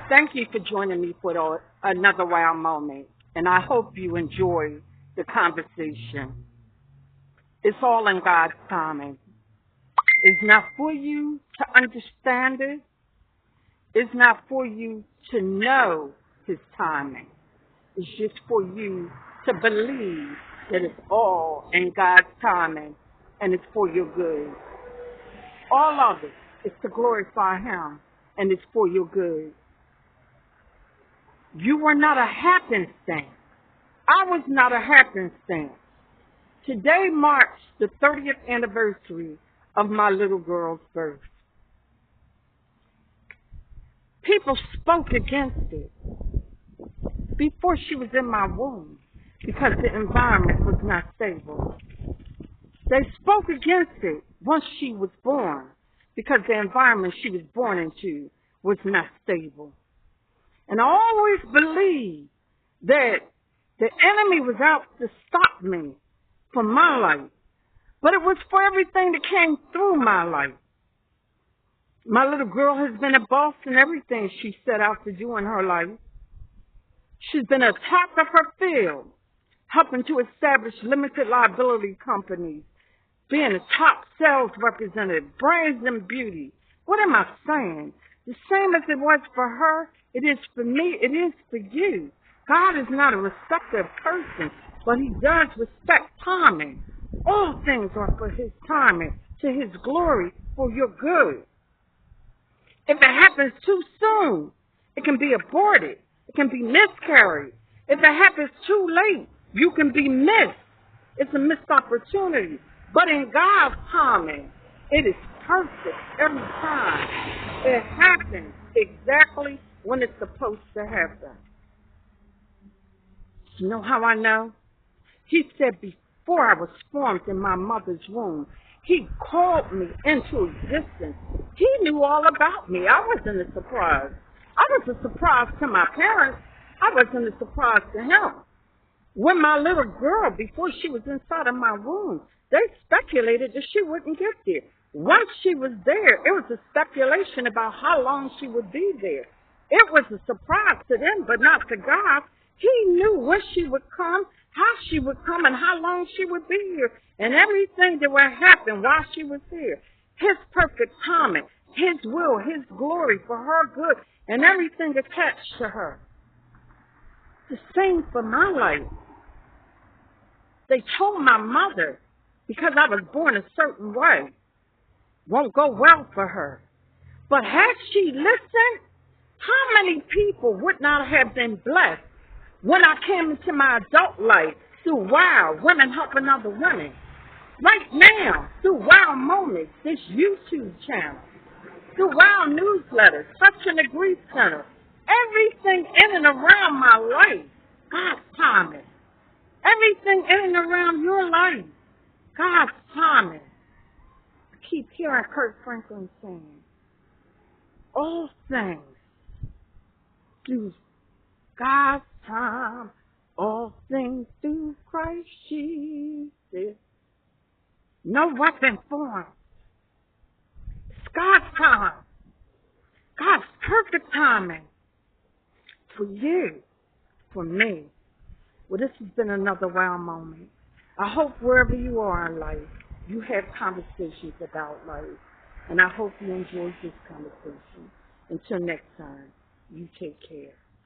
Thank you for joining me for another wow moment, and I hope you enjoy the conversation. It's all in God's timing. It's not for you to understand it. It's not for you to know His timing. It's just for you to believe that it's all in God's timing and it's for your good. All of it is to glorify Him and it's for your good. You were not a happenstance. I was not a happenstance. Today marks the 30th anniversary of my little girl's birth. People spoke against it before she was in my womb because the environment was not stable. They spoke against it once she was born because the environment she was born into was not stable. And I always believed that the enemy was out to stop me from my life, but it was for everything that came through my life. My little girl has been a boss in everything she set out to do in her life. She's been a top of her field, helping to establish limited liability companies, being a top sales representative, brains and beauty. What am I saying? The same as it was for her, it is for me, it is for you. God is not a respecter of persons, but He does respect timing. All things are for His timing, to His glory, for your good. If it happens too soon, it can be aborted. It can be miscarried. If it happens too late, you can be missed. It's a missed opportunity. But in God's timing, it is perfect every time. It happens exactly when it's supposed to happen. You know how I know? He said before I was formed in my mother's womb, He called me into existence. He knew all about me. I wasn't a surprise. I was a surprise to my parents. I wasn't a surprise to Him. When my little girl, before she was inside of my womb, they speculated that she wouldn't get there. Once she was there, it was a speculation about how long she would be there. It was a surprise to them, but not to God. He knew when she would come, how she would come, and how long she would be here, and everything that would happen while she was here. His perfect timing, His will, His glory for her good, and everything attached to her. The same for my life. They told my mother, because I was born a certain way, won't go well for her. But had she listened, how many people would not have been blessed when I came into my adult life through WOW, Women Helping Other Women? Right now, through WOW Moments, this YouTube channel, through WOW Newsletters, Touching the Grief Center, everything in and around my life, God's timing. Everything in and around your life, God's timing. I keep hearing Kirk Franklin saying, all things through God's time, all things through Christ Jesus. No weapon formed. It's God's time. God's perfect timing. For you, for me. Well, this has been another wow moment. I hope wherever you are in life, you have conversations about life. And I hope you enjoyed this conversation. Until next time, you take care.